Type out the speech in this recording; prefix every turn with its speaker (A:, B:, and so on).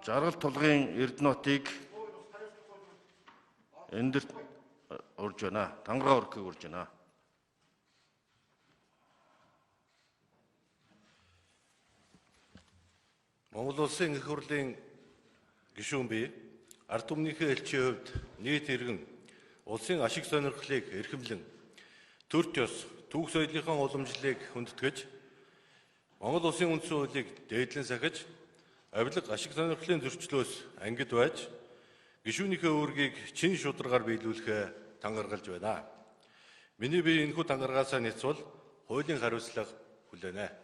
A: Жаргал тулгын Эрдэнэтийг эндэрт урж байна. Тангараа өргөхийг урж байна.
B: Монгол улсын их хурлын гишүүн бий ард түмнийхээ элчийн хувьд нийт иргэн улсын ашиг сонирхлыг эрхэмлэн төр ёс түүх соёлынхаа уламжлалыг хүндэтгэж Монгол улсын үндсэн хуулийг дээдлэн сахиж авилга ашиг сонирхлын зөрчлөөс ангид байж гишүүнийхээ үүргийг чин шударгаар биелүүлэхээ тангаргалж байна. Миний бие энэхүү тангаргаасаа няцвал хуулийн хариуцлага хүлээнэ.